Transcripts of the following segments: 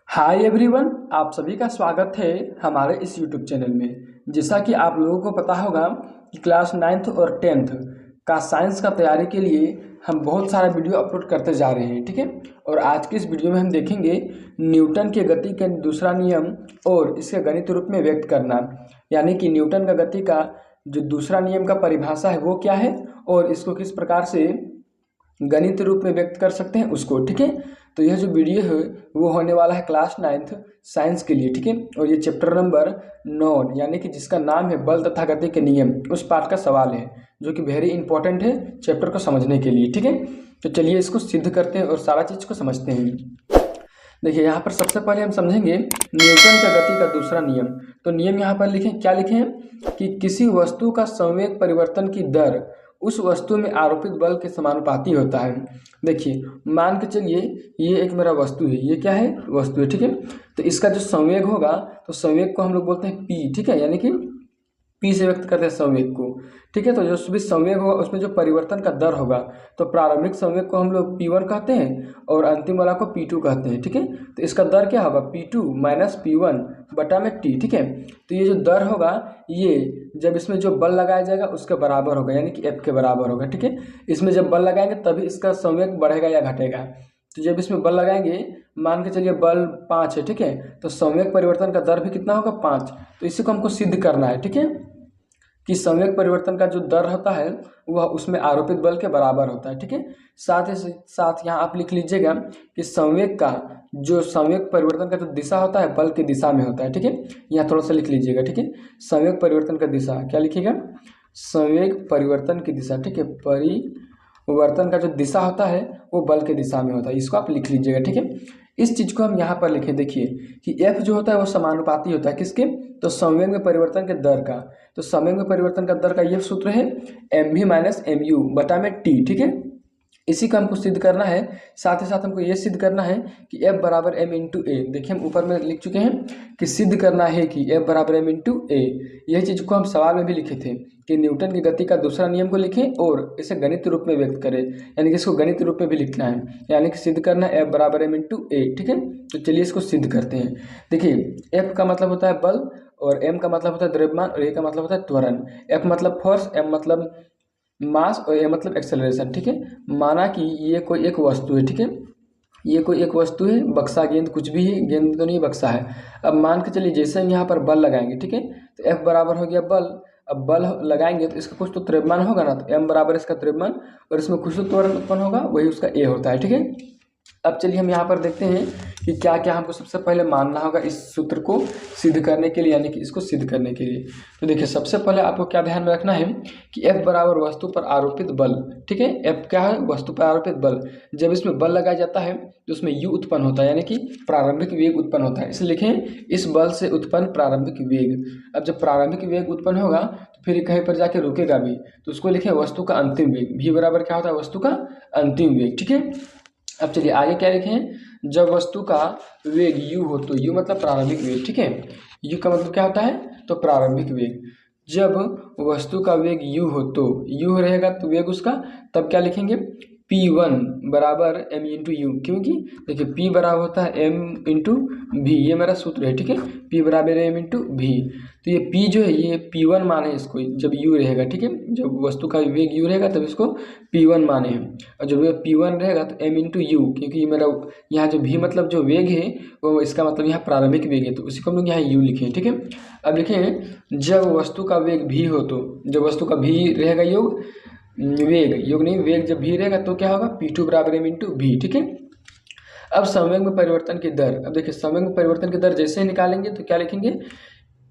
Hi everyone, आप सभी का स्वागत है हमारे इस यूट्यूब चैनल में। जैसा कि आप लोगों को पता होगा कि क्लास 9th और 10th का साइंस का तैयारी के लिए हम बहुत सारा वीडियो अपलोड करते जा रहे हैं, ठीक है। और आज की इस वीडियो में हम देखेंगे न्यूटन के गति का दूसरा नियम और इसके गणित रूप में व्यक्त करना, यानी कि न्यूटन का गति का जो दूसरा नियम का परिभाषा है वो क्या है और इसको किस प्रकार से गणित रूप में व्यक्त कर सकते हैं उसको, ठीक है। तो यह जो वीडियो है वो होने वाला है क्लास 9th साइंस के लिए, ठीक है। और ये चैप्टर नंबर 9 यानी कि जिसका नाम है बल तथा गति के नियम, उस पार्ट का सवाल है जो कि वेरी इंपॉर्टेंट है चैप्टर को समझने के लिए, ठीक है। तो चलिए इसको सिद्ध करते हैं और सारा चीज़ को समझते हैं। देखिए यहाँ पर सबसे पहले हम समझेंगे न्यूटन का गति का दूसरा नियम। तो नियम यहाँ पर लिखें, क्या लिखें कि किसी वस्तु का संवेग परिवर्तन की दर उस वस्तु में आरोपित बल के समानुपाती होता है। देखिए मान के चलिए ये एक मेरा वस्तु है, ये क्या है, वस्तु है, ठीक है। तो इसका जो संवेग होगा तो संवेग को हम लोग बोलते हैं p, ठीक है, यानी कि p से व्यक्त करते हैं संवेग को, ठीक है। तो जो भी संवेग होगा उसमें जो परिवर्तन का दर होगा तो प्रारंभिक संवेग को हम लोग p1 कहते हैं और अंतिम वाला को p2 कहते हैं, ठीक है। तो इसका दर क्या होगा, p2 माइनस p1 बटा में t, ठीक है। तो ये जो दर होगा ये जब इसमें जो बल लगाया जाएगा उसके बराबर होगा, यानी कि F के बराबर होगा, ठीक है। इसमें जब बल लगाएंगे तभी इसका संवेग बढ़ेगा या घटेगा। तो जब इसमें बल लगाएंगे, मान के चलिए बल 5 है, ठीक है, तो संवेग परिवर्तन का दर भी कितना होगा, 5। तो इसी को हमको सिद्ध करना है, ठीक है, कि संवेग परिवर्तन का जो दर होता है वह उसमें आरोपित बल के बराबर होता है, ठीक है। साथ ही साथ यहाँ आप लिख लीजिएगा कि संवेग का जो संवेग परिवर्तन का जो दिशा होता है बल की दिशा में होता है, ठीक है। यहाँ थोड़ा सा लिख लीजिएगा, ठीक है। संवेग परिवर्तन का दिशा क्या लिखिएगा, संवेग परिवर्तन की दिशा, ठीक है। परिवर्तन का जो दिशा होता है वो बल के दिशा में होता है, इसको आप लिख लीजिएगा, ठीक है। इस चीज़ को हम यहाँ पर लिखें, देखिए कि F जो होता है वो समानुपाती होता है किसके, तो संवेग में परिवर्तन के दर का। तो संवेग में परिवर्तन का दर का यह सूत्र है mv माइनस mu बटा में t, ठीक है। इसी का हमको सिद्ध करना है। साथ ही साथ हमको ये सिद्ध करना है कि F बराबर m इंटू ए। देखिए हम ऊपर में लिख चुके हैं कि सिद्ध करना है कि F बराबर m इंटू ए। यही चीज़ को हम सवाल में भी लिखे थे कि न्यूटन की गति का दूसरा नियम को लिखें और इसे गणित रूप में व्यक्त करें, यानी कि इसको गणित रूप में भी लिखना है, यानी कि सिद्ध करना है F बराबर m इंटू ए, ठीक है। तो चलिए इसको सिद्ध करते हैं। देखिए F का मतलब होता है बल और m का मतलब होता है द्रव्यमान और a का मतलब होता है त्वरण। F मतलब फोर्स, m मतलब मास और a मतलब एक्सेलरेशन, ठीक है। माना कि ये कोई एक वस्तु है, ठीक है, ये कोई एक वस्तु है, बक्सा गेंद कुछ भी है, गेंद तो नहीं बक्सा है। अब मान के चलिए जैसे हम यहाँ पर बल लगाएंगे, ठीक है, तो F बराबर हो गया बल। अब बल लगाएंगे तो इसका कुछ तो द्रव्यमान होगा ना, तो m बराबर इसका द्रव्यमान और इसमें कुछ तो त्वरण उत्पन्न होगा, वही उसका a होता है, ठीक है। अब चलिए हम यहाँ पर देखते हैं कि क्या क्या हमको सबसे पहले मानना होगा इस सूत्र को सिद्ध करने के लिए, यानी कि इसको सिद्ध करने के लिए। तो देखिए सबसे पहले आपको क्या ध्यान में रखना है कि F बराबर वस्तु पर आरोपित बल, ठीक है। F क्या है, वस्तु पर आरोपित बल। जब इसमें बल लगाया जाता है तो उसमें U उत्पन्न होता है, यानी कि प्रारंभिक वेग उत्पन्न होता है। इसलिए लिखें इस बल से उत्पन्न प्रारंभिक वेग। अब जब प्रारंभिक वेग उत्पन्न होगा तो फिर कहीं पर जाके रुकेगा भी, तो उसको लिखें वस्तु का अंतिम वेग। V बराबर क्या होता है, वस्तु का अंतिम वेग, ठीक है। अब चलिए आगे क्या लिखें, जब वस्तु का वेग u हो तो u मतलब प्रारंभिक वेग, ठीक है। u का मतलब क्या होता है, तो प्रारंभिक वेग। जब वस्तु का वेग u हो तो u रहेगा तो वेग उसका, तब क्या लिखेंगे, p1 बराबर m इंटू यू, क्योंकि देखिए p बराबर होता है m इंटू भी, ये मेरा सूत्र है, ठीक है। p बराबर m इंटू भी, तो ये p जो है ये p1 माने इसको जब u रहेगा, ठीक है। जब वस्तु का वेग u रहेगा तब इसको p1 माने हैं, और जब ये p1 रहेगा तो m इंटू यू, क्योंकि मेरा यहाँ जो v मतलब जो वेग है वो इसका मतलब यहाँ प्रारंभिक वेग है, तो उसी को हम लोग यहाँ u लिखें, ठीक है। अब लिखें जब वस्तु का वेग v हो तो, जब वस्तु का v रहेगा योग वेग, योग नहीं वेग, जब v रहेगा तो क्या होगा, p2 बराबर m इंटू भी, ठीक है। अब संवेग में परिवर्तन की दर, अब देखिए संवेग में परिवर्तन की दर जैसे ही निकालेंगे तो क्या लिखेंगे,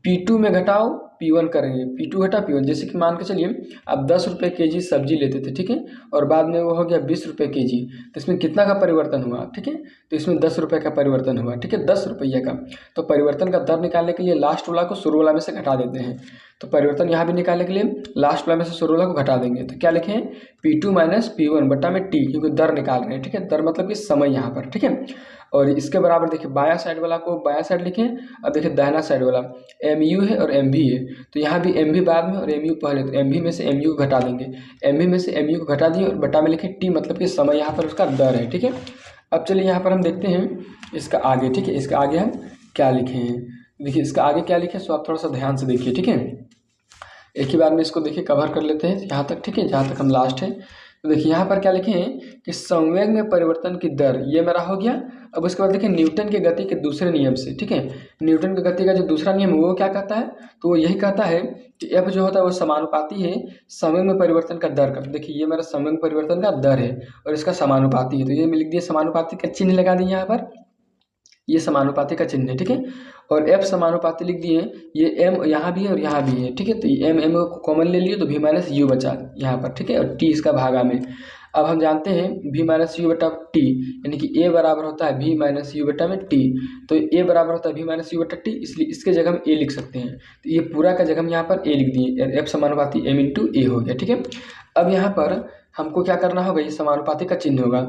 P2 में घटाओ P1 करेंगे, P2 घटा P1। जैसे कि मान के चलिए आप 10 रुपये के जी सब्जी लेते थे, ठीक है, और बाद में वो हो गया 20 रुपये के जी, तो इसमें कितना का परिवर्तन हुआ, ठीक है, तो इसमें 10 रुपये का परिवर्तन हुआ, ठीक है, 10 रुपये का। तो परिवर्तन का दर निकालने के लिए लास्ट वाला को शुरू वाला में से घटा देते हैं, तो परिवर्तन यहाँ भी निकालने के लिए लास्ट वाला में से शुरू वाला को घटा देंगे, तो क्या लिखें, P2 माइनस P1 बटा में t, क्योंकि दर निकाल रहे हैं, ठीक है, दर मतलब कि समय यहाँ पर, ठीक है। और इसके बराबर देखिए बायां साइड वाला को बायां साइड लिखें। अब देखिए दाहिना साइड वाला mu है और mv है, तो यहाँ भी mv बाद में और mu पहले, तो mv में से mu को घटा देंगे, mv में से mu को घटा दिए और बटा में लिखें t, मतलब कि समय यहाँ पर उसका दर है, ठीक है। अब चलिए यहाँ पर हम देखते हैं इसका आगे, ठीक है। इसका आगे हम क्या लिखे हैं, देखिए इसका आगे क्या लिखे, सो आप थोड़ा सा ध्यान से देखिए, ठीक है। एक ही बार में इसको देखिए कवर कर लेते हैं यहाँ तक, ठीक है, जहाँ तक हम लास्ट है। तो देखिए यहाँ पर क्या लिखे हैं कि संवेग में परिवर्तन की दर, ये मेरा हो गया। अब उसके बाद देखिए न्यूटन के गति के दूसरे नियम से, ठीक है, न्यूटन के गति का जो दूसरा नियम है वो क्या कहता है, तो वो यही कहता है कि एफ जो होता है वो समानुपाती है संवेग में परिवर्तन का दर का। देखिए ये मेरा संवेग में परिवर्तन का दर है और इसका समानुपाती है, तो ये मैं लिख दिया समानुपाती का चिन्ह लगा दिए यहाँ पर, ये समानुपाती का चिन्ह है, ठीक है। और एफ समानुपाती लिख दिए, ये एम यहाँ भी है और यहाँ भी है, ठीक है। तो एम एम को कॉमन ले लिए तो वी माइनस यू बचा यहाँ पर, ठीक है, और टी इसका भागा में। अब हम जानते हैं वी माइनस यू बटा टी, यानी कि ए बराबर होता है वी माइनस यू बटा में टी, तो ए बराबर होता है वी माइनस यू बटा टी, इसलिए इसके जगह हम ए लिख सकते हैं। तो ये पूरा का जगह हम यहाँ पर ए लिख दिए, एफ समानुपाती एम इंटू ए हो गया, ठीक है। अब यहाँ पर हमको क्या करना होगा, ये समानुपाती का चिन्ह होगा,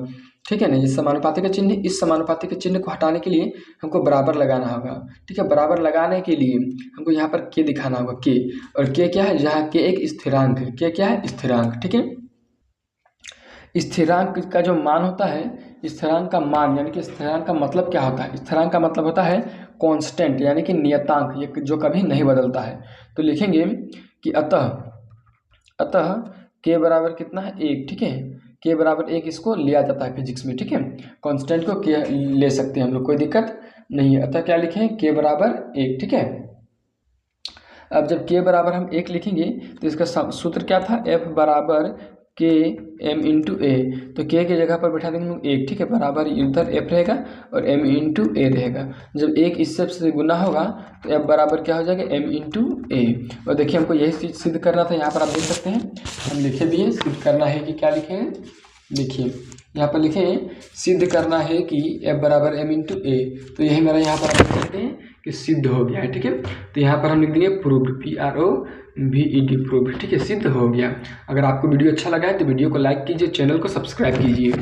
ठीक है ना। ये समानुपाती का चिन्ह, इस समानुपाती के चिन्ह को हटाने के लिए हमको बराबर लगाना होगा, ठीक है। बराबर लगाने के लिए हमको यहाँ पर के दिखाना होगा, के, और के क्या है, जहाँ के एक स्थिरांक है, के क्या है, स्थिरांक, ठीक है। स्थिरांक का जो मान होता है, स्थिरांक का मान यानी कि स्थिरांक का मतलब क्या होता है, स्थिरांक का मतलब होता है कांस्टेंट यानी कि नियतांक, ये जो कभी नहीं बदलता है। तो लिखेंगे कि अतः के बराबर कितना है, 1, ठीक है। के बराबर 1 इसको लिया जाता है फिजिक्स में, ठीक है। कांस्टेंट को के ले सकते हैं हम लोग, कोई दिक्कत नहीं है। अतः क्या लिखें, के बराबर 1, ठीक है। अब जब के बराबर हम 1 लिखेंगे तो इसका सूत्र क्या था, एफ बराबर के एम इंटू ए, तो के जगह पर बैठा देंगे हम लोग 1, ठीक है, बराबर इधर एफ रहेगा और एम इंटू ए रहेगा। जब 1 इससे से गुना होगा तो एफ बराबर क्या हो जाएगा, एम इंटू ए। और देखिए हमको यही चीज़ सिद्ध करना था, यहाँ पर आप देख सकते हैं हम लिखे भी हैं, सिद्ध करना है कि क्या लिखे हैं, देखिए यहाँ पर लिखे सिद्ध करना है कि एफ बराबर एम इंटू ए, तो यही मेरा यहाँ पर आप देख सकते हैं कि सिद्ध हो गया है, ठीक है। तो यहाँ पर हम लिख देंगे प्रूव्ड, PROVED प्रूव्ड, ठीक है, सिद्ध हो गया। अगर आपको वीडियो अच्छा लगा है तो वीडियो को लाइक कीजिए, चैनल को सब्सक्राइब कीजिए।